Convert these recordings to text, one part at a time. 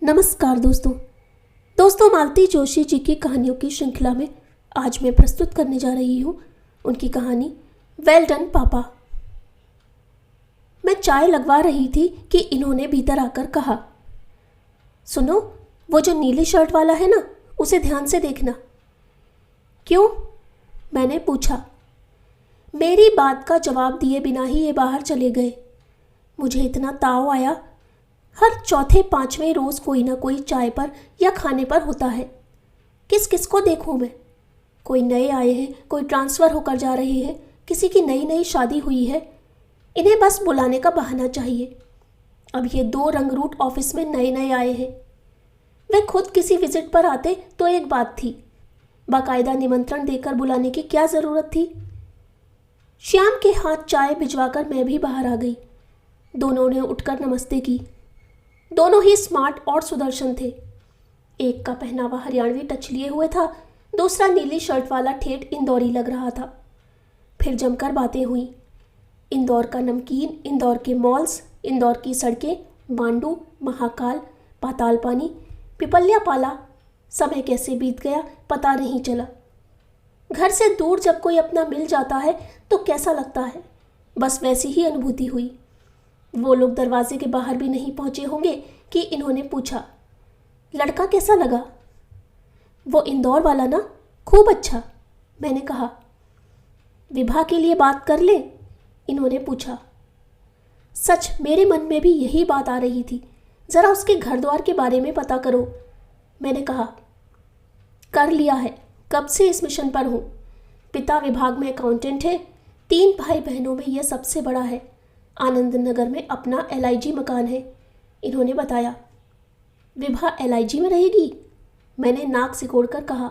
नमस्कार दोस्तों मालती जोशी जी की कहानियों की श्रृंखला में आज मैं प्रस्तुत करने जा रही हूँ उनकी कहानी वेल डन पापा। मैं चाय लगवा रही थी कि इन्होंने भीतर आकर कहा, सुनो, वो जो नीली शर्ट वाला है ना, उसे ध्यान से देखना। क्यों? मैंने पूछा। मेरी बात का जवाब दिए बिना ही ये बाहर चले गए। मुझे इतना ताव आया, हर चौथे पांचवें रोज कोई ना कोई चाय पर या खाने पर होता है। किस किस को देखूं मैं? कोई नए आए हैं, कोई ट्रांसफ़र होकर जा रहे हैं, किसी की नई नई शादी हुई है। इन्हें बस बुलाने का बहाना चाहिए। अब ये 2 रंगरूट ऑफिस में नए नए आए हैं। वे खुद किसी विजिट पर आते तो एक बात थी, बाकायदा निमंत्रण देकर बुलाने की क्या ज़रूरत थी। श्याम के हाथ चाय भिजवाकर मैं भी बाहर आ गई। दोनों ने उठकर नमस्ते की। दोनों ही स्मार्ट और सुदर्शन थे। एक का पहनावा हरियाणवी टच लिए हुए था, दूसरा नीली शर्ट वाला ठेठ इंदौरी लग रहा था। फिर जमकर बातें हुई। इंदौर का नमकीन, इंदौर के मॉल्स, इंदौर की सड़कें, मांडू, महाकाल, पाताल पानी, पिपल्या पाला। समय कैसे बीत गया पता नहीं चला। घर से दूर जब कोई अपना मिल जाता है तो कैसा लगता है, बस वैसी ही अनुभूति हुई। वो लोग दरवाजे के बाहर भी नहीं पहुंचे होंगे कि इन्होंने पूछा, लड़का कैसा लगा? वो इंदौर वाला ना, खूब अच्छा, मैंने कहा। विभा के लिए बात कर ले? इन्होंने पूछा। सच मेरे मन में भी यही बात आ रही थी, ज़रा उसके घर द्वार के बारे में पता करो, मैंने कहा। कर लिया है, कब से इस मिशन पर हूँ। पिता विभाग में अकाउंटेंट है, 3 भाई बहनों में यह सबसे बड़ा है। आनंद नगर में अपना LIG मकान है, इन्होंने बताया। विभा LIG में रहेगी? मैंने नाक सिकोड़कर कहा।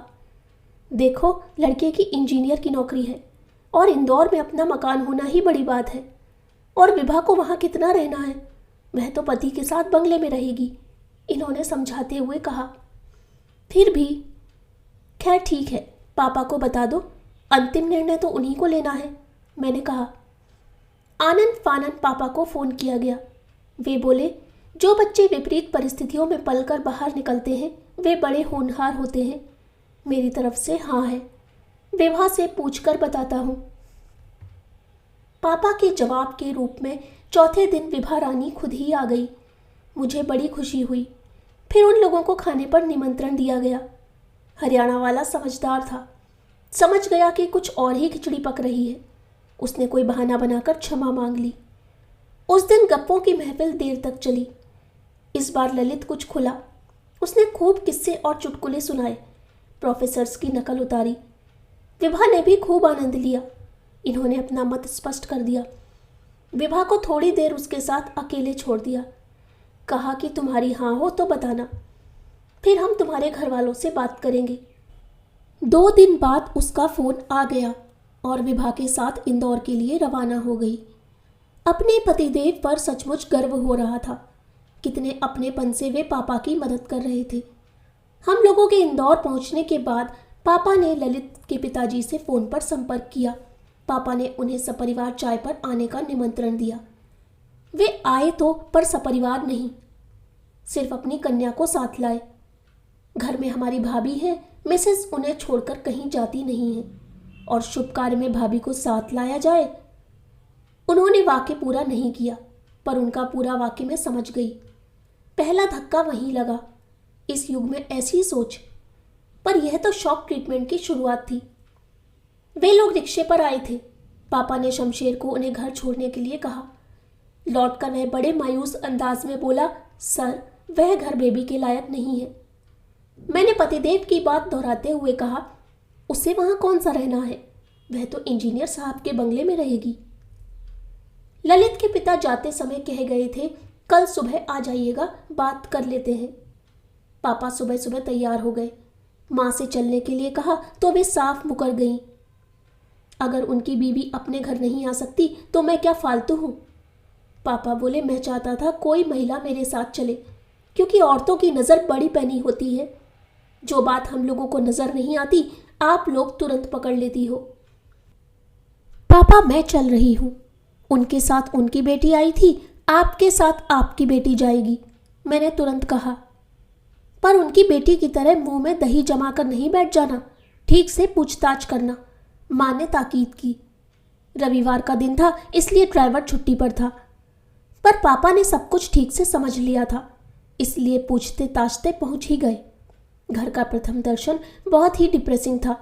देखो, लड़के की इंजीनियर की नौकरी है और इंदौर में अपना मकान होना ही बड़ी बात है। और विभा को वहाँ कितना रहना है? वह तो पति के साथ बंगले में रहेगी, इन्होंने समझाते हुए कहा। फिर भी खैर ठीक है, पापा को बता दो, अंतिम निर्णय तो उन्हीं को लेना है, मैंने कहा। आनंद फानन पापा को फ़ोन किया गया। वे बोले, जो बच्चे विपरीत परिस्थितियों में पलकर बाहर निकलते हैं वे बड़े होनहार होते हैं। मेरी तरफ से हाँ है, विभा से पूछकर बताता हूँ। पापा के जवाब के रूप में चौथे दिन विभा रानी खुद ही आ गई। मुझे बड़ी खुशी हुई। फिर उन लोगों को खाने पर निमंत्रण दिया गया। हरियाणा वाला समझदार था, समझ गया कि कुछ और ही खिचड़ी पक रही है। उसने कोई बहाना बनाकर क्षमा मांग ली। उस दिन गप्पों की महफिल देर तक चली। इस बार ललित कुछ खुला। उसने खूब किस्से और चुटकुले सुनाए, प्रोफेसर्स की नकल उतारी। विभा ने भी खूब आनंद लिया। इन्होंने अपना मत स्पष्ट कर दिया। विभा को थोड़ी देर उसके साथ अकेले छोड़ दिया। कहा कि तुम्हारी हाँ हो तो बताना, फिर हम तुम्हारे घर वालों से बात करेंगे। 2 दिन बाद उसका फ़ोन आ गया और विभा के साथ इंदौर के लिए रवाना हो गई। अपने पतिदेव पर सचमुच गर्व हो रहा था। कितने अपनेपन से वे पापा की मदद कर रहे थे। हम लोगों के इंदौर पहुंचने के बाद पापा ने ललित के पिताजी से फ़ोन पर संपर्क किया। पापा ने उन्हें सपरिवार चाय पर आने का निमंत्रण दिया। वे आए तो, पर सपरिवार नहीं, सिर्फ अपनी कन्या को साथ लाए। घर में हमारी भाभी है, मिसेस उन्हें छोड़कर कहीं जाती नहीं है और शुभ कार्य में भाभी को साथ लाया जाए। उन्होंने वाक्य पूरा नहीं किया, पर उनका पूरा वाक्य मैं समझ गई। पहला धक्का वहीं लगा। इस युग में ऐसी सोच, पर यह तो शॉक ट्रीटमेंट की शुरुआत थी। वे लोग रिक्शे पर आए थे। पापा ने शमशेर को उन्हें घर छोड़ने के लिए कहा। लौटकर वह बड़े मायूस अंदाज में बोला, सर, वह घर बेबी के लायक नहीं है। मैंने पतिदेव की बात दोहराते हुए कहा, उसे वहाँ कौन सा रहना है, वह तो इंजीनियर साहब के बंगले में रहेगी। ललित के पिता जाते समय कह गए थे, कल सुबह आ जाइएगा, बात कर लेते हैं। पापा सुबह सुबह तैयार हो गए। माँ से चलने के लिए कहा तो वे साफ मुकर गईं। अगर उनकी बीवी अपने घर नहीं आ सकती तो मैं क्या फालतू हूँ? पापा बोले, मैं चाहता था कोई महिला मेरे साथ चले, क्योंकि औरतों की नज़र बड़ी पैनी होती है। जो बात हम लोगों को नज़र नहीं आती आप लोग तुरंत पकड़ लेती हो। पापा, मैं चल रही हूँ। उनके साथ उनकी बेटी आई थी, आपके साथ आपकी बेटी जाएगी, मैंने तुरंत कहा। पर उनकी बेटी की तरह मुंह में दही जमा कर नहीं बैठ जाना, ठीक से पूछताछ करना, माँ ने ताकीद की। रविवार का दिन था, इसलिए ड्राइवर छुट्टी पर था, पर पापा ने सब कुछ ठीक से समझ लिया था, इसलिए पूछते ताछते पहुंच ही गए। घर का प्रथम दर्शन बहुत ही डिप्रेसिंग था।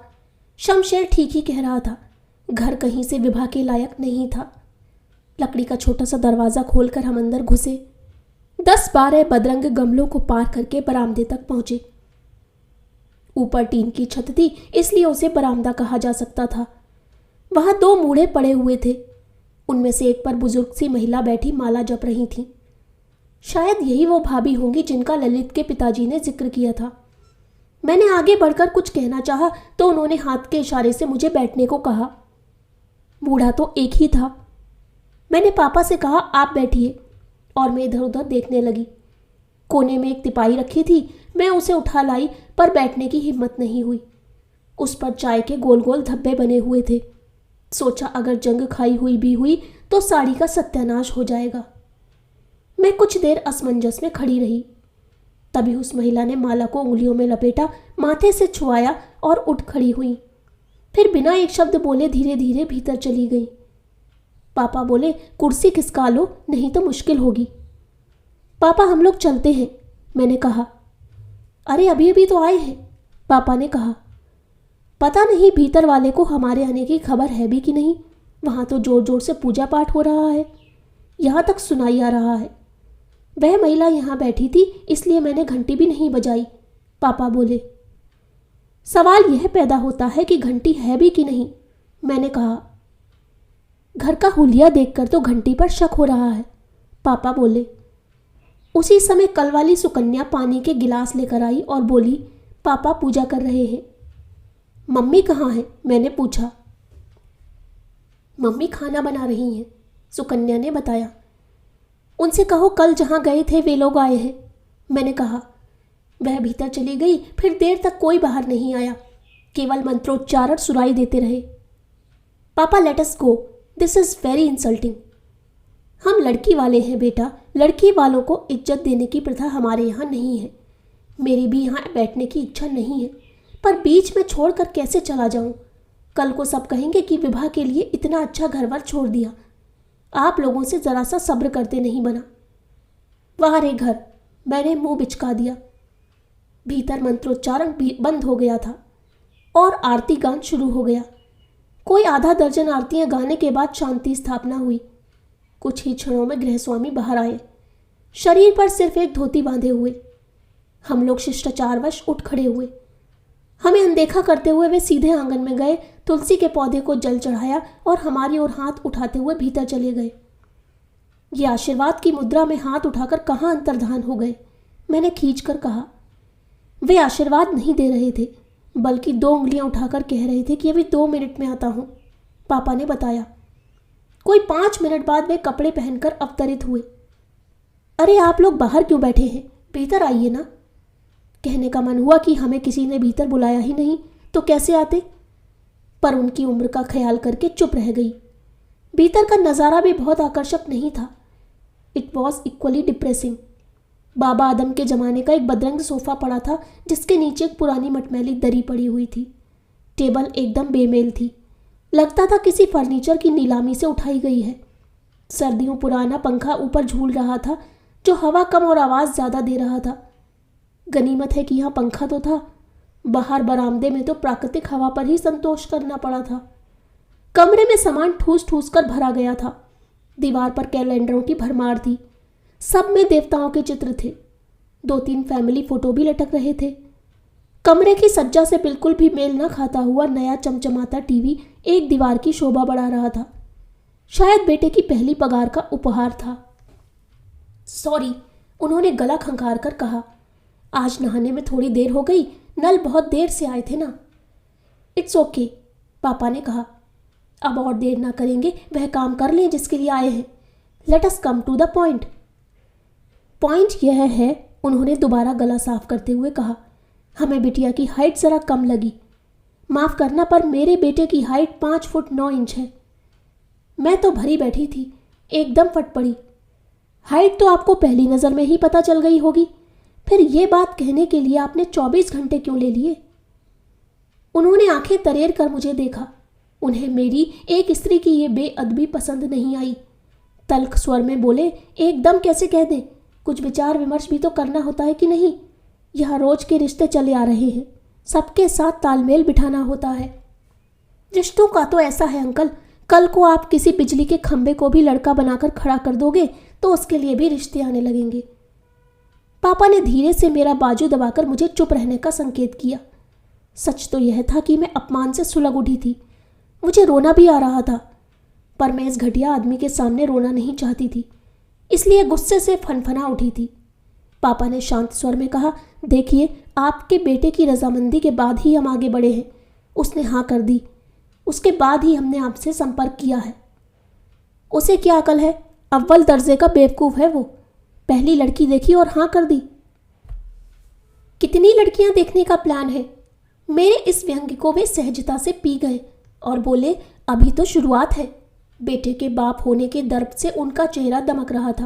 शमशेर ठीक ही कह रहा था, घर कहीं से विवाह के लायक नहीं था। लकड़ी का छोटा सा दरवाज़ा खोलकर हम अंदर घुसे। 10-12 बदरंग गमलों को पार करके बरामदे तक पहुंचे। ऊपर टीन की छत थी, इसलिए उसे बरामदा कहा जा सकता था। वहां 2 मूढ़े पड़े हुए थे, उनमें से एक पर बुजुर्ग सी महिला बैठी माला जप रही थी। शायद यही वो भाभी होंगी जिनका ललित के पिताजी ने जिक्र किया था। मैंने आगे बढ़कर कुछ कहना चाहा तो उन्होंने हाथ के इशारे से मुझे बैठने को कहा। बूढ़ा तो एक ही था। मैंने पापा से कहा, आप बैठिए, और मैं इधर उधर देखने लगी। कोने में एक तिपाई रखी थी, मैं उसे उठा लाई, पर बैठने की हिम्मत नहीं हुई। उस पर चाय के गोल गोल धब्बे बने हुए थे। सोचा अगर जंग खाई हुई भी हुई तो साड़ी का सत्यानाश हो जाएगा। मैं कुछ देर असमंजस में खड़ी रही। तभी उस महिला ने माला को उंगलियों में लपेटा, माथे से छुआया और उठ खड़ी हुई। फिर बिना एक शब्द बोले धीरे धीरे भीतर चली गई। पापा बोले, कुर्सी खिसका लो, नहीं तो मुश्किल होगी। पापा हम लोग चलते हैं, मैंने कहा। अरे अभी अभी तो आए हैं, पापा ने कहा। पता नहीं भीतर वाले को हमारे आने की खबर है भी कि नहीं। वहाँ तो जोर जोर से पूजा पाठ हो रहा है, यहाँ तक सुनाई आ रहा है। वह महिला यहाँ बैठी थी, इसलिए मैंने घंटी भी नहीं बजाई, पापा बोले। सवाल यह पैदा होता है कि घंटी है भी कि नहीं, मैंने कहा। घर का हुलिया देखकर तो घंटी पर शक हो रहा है, पापा बोले। उसी समय कल वाली सुकन्या पानी के गिलास लेकर आई और बोली, पापा पूजा कर रहे हैं। मम्मी कहाँ हैं, मैंने पूछा। मम्मी खाना बना रही हैं, सुकन्या ने बताया। उनसे कहो कल जहाँ गए थे वे लोग आए हैं, मैंने कहा। वह भीतर चली गई। फिर देर तक कोई बाहर नहीं आया, केवल मंत्रोच्चारण सुनाई देते रहे। पापा let us go, this is very insulting. हम लड़की वाले हैं बेटा, लड़की वालों को इज्जत देने की प्रथा हमारे यहाँ नहीं है। मेरी भी यहाँ बैठने की इच्छा नहीं है, पर बीच में छोड़कर कैसे चला जाऊँ। कल को सब कहेंगे कि विवाह के लिए इतना अच्छा घर-वर छोड़ दिया। आप लोगों से ज़रा सा सब्र करते नहीं बना। वहाँ रे घर, मैंने मुंह बिचका दिया। भीतर मंत्रोच्चारण बंद हो गया था और आरती गान शुरू हो गया। कोई आधा दर्जन आरतियां गाने के बाद शांति स्थापना हुई। कुछ ही क्षणों में गृहस्वामी बाहर आए, शरीर पर सिर्फ एक धोती बांधे हुए। हम लोग शिष्टाचारवश उठ खड़े हुए। हमें अनदेखा करते हुए वे सीधे आंगन में गए, तुलसी के पौधे को जल चढ़ाया और हमारी ओर हाथ उठाते हुए भीतर चले गए। ये आशीर्वाद की मुद्रा में हाथ उठाकर कहाँ अंतर्धान हो गए, मैंने खींच कर कहा। वे आशीर्वाद नहीं दे रहे थे, बल्कि 2 उंगलियां उठाकर कह रहे थे कि अभी 2 मिनट में आता हूँ, पापा ने बताया। कोई 5 मिनट बाद वे कपड़े पहनकर अवतरित हुए। अरे आप लोग बाहर क्यों बैठे हैं, भीतर आइए ना। कहने का मन हुआ कि हमें किसी ने भीतर बुलाया ही नहीं तो कैसे आते, पर उनकी उम्र का ख्याल करके चुप रह गई। भीतर का नज़ारा भी बहुत आकर्षक नहीं था। It was equally depressing. बाबा आदम के ज़माने का एक बदरंग सोफ़ा पड़ा था, जिसके नीचे एक पुरानी मटमैली दरी पड़ी हुई थी। टेबल एकदम बेमेल थी, लगता था किसी फर्नीचर की नीलामी से उठाई गई है। सर्दियों पुराना पंखा ऊपर झूल रहा था, जो हवा कम और आवाज़ ज़्यादा दे रहा था। गनीमत है कि यहाँ पंखा तो था, बाहर बरामदे में तो प्राकृतिक हवा पर ही संतोष करना पड़ा था। कमरे में सामान ठूस ठूस कर भरा गया था। दीवार पर कैलेंडरों की भरमार थी, सब में देवताओं के चित्र थे। 2-3 फैमिली फोटो भी लटक रहे थे। कमरे की सज्जा से बिल्कुल भी मेल न खाता हुआ नया चमचमाता टीवी एक दीवार की शोभा बढ़ा रहा था। शायद बेटे की पहली पगार का उपहार था। सॉरी, उन्होंने गला खंखार कर कहा। आज नहाने में थोड़ी देर हो गई, नल बहुत देर से आए थे ना। इट्स ओके, पापा ने कहा। अब और देर ना करेंगे, वह काम कर लें जिसके लिए आए हैं। Let us come to the point. Point यह है, उन्होंने दोबारा गला साफ करते हुए कहा, हमें बिटिया की हाइट ज़रा कम लगी। माफ़ करना, पर मेरे बेटे की हाइट 5 फुट 9 इंच है। मैं तो भरी बैठी थी, एकदम फट पड़ी। हाइट तो आपको पहली नज़र में ही पता चल गई होगी, फिर ये बात कहने के लिए आपने 24 घंटे क्यों ले लिए? उन्होंने आंखें तरेर कर मुझे देखा। उन्हें मेरी एक स्त्री की ये बेअदबी पसंद नहीं आई। तल्ख स्वर में बोले, एकदम कैसे कह दें? कुछ विचार विमर्श भी तो करना होता है कि नहीं? यह रोज के रिश्ते चले आ रहे हैं, सबके साथ तालमेल बिठाना होता है। रिश्तों का तो ऐसा है अंकल, कल को आप किसी बिजली के खंभे को भी लड़का बनाकर खड़ा कर दोगे तो उसके लिए भी रिश्ते आने लगेंगे। पापा ने धीरे से मेरा बाजू दबाकर मुझे चुप रहने का संकेत किया। सच तो यह था कि मैं अपमान से सुलग उठी थी। मुझे रोना भी आ रहा था, पर मैं इस घटिया आदमी के सामने रोना नहीं चाहती थी, इसलिए गुस्से से फनफना उठी थी। पापा ने शांत स्वर में कहा, देखिए, आपके बेटे की रजामंदी के बाद ही हम आगे बढ़े हैं। उसने हाँ कर दी, उसके बाद ही हमने आपसे संपर्क किया है। उसे क्या अकल है? अव्वल दर्जे का बेवकूफ़ है वो। पहली लड़की देखी और हाँ कर दी। कितनी लड़कियां देखने का प्लान है? मेरे इस व्यंग्य को वे सहजता से पी गए और बोले, अभी तो शुरुआत है। बेटे के बाप होने के दर्प से उनका चेहरा दमक रहा था।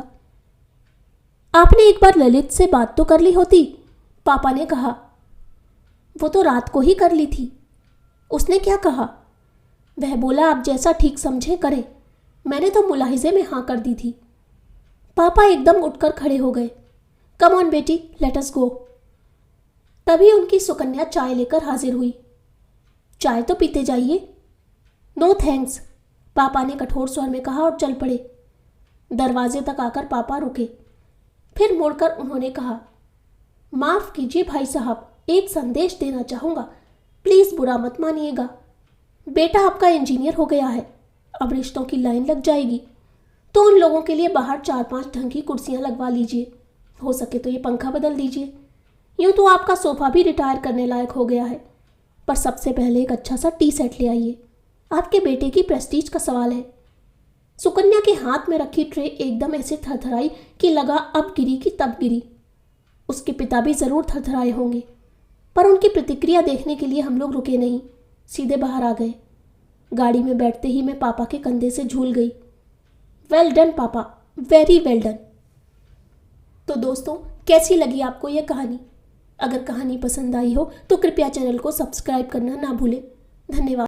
आपने एक बार ललित से बात तो कर ली होती, पापा ने कहा। वो तो रात को ही कर ली थी। उसने क्या कहा? वह बोला, आप जैसा ठीक समझे करें। मैंने तो मुलाहिजे में हाँ कर दी थी। पापा एकदम उठकर खड़े हो गए। कम ऑन बेटी, लेट अस गो। तभी उनकी सुकन्या चाय लेकर हाजिर हुई। चाय तो पीते जाइए। नो थैंक्स, पापा ने कठोर स्वर में कहा और चल पड़े। दरवाजे तक आकर पापा रुके, फिर मुड़कर उन्होंने कहा, माफ़ कीजिए भाई साहब, एक संदेश देना चाहूँगा, प्लीज़ बुरा मत मानिएगा। बेटा आपका इंजीनियर हो गया है, अब रिश्तों की लाइन लग जाएगी, तो उन लोगों के लिए बाहर 4-5 ढंग की कुर्सियाँ लगवा लीजिए। हो सके तो ये पंखा बदल दीजिए। यूँ तो आपका सोफ़ा भी रिटायर करने लायक हो गया है, पर सबसे पहले एक अच्छा सा टी सेट ले आइए। आपके बेटे की प्रेस्टीज का सवाल है। सुकन्या के हाथ में रखी ट्रे एकदम ऐसे थरथराई कि लगा अब गिरी कि तब गिरी। उसके पिता भी ज़रूर थरथराए होंगे, पर उनकी प्रतिक्रिया देखने के लिए हम लोग रुके नहीं, सीधे बाहर आ गए। गाड़ी में बैठते ही मैं पापा के कंधे से झूल गई। वेल डन पापा, वेरी वेल डन। तो दोस्तों, कैसी लगी आपको यह कहानी? अगर कहानी पसंद आई हो तो कृपया चैनल को सब्सक्राइब करना ना भूलें। धन्यवाद।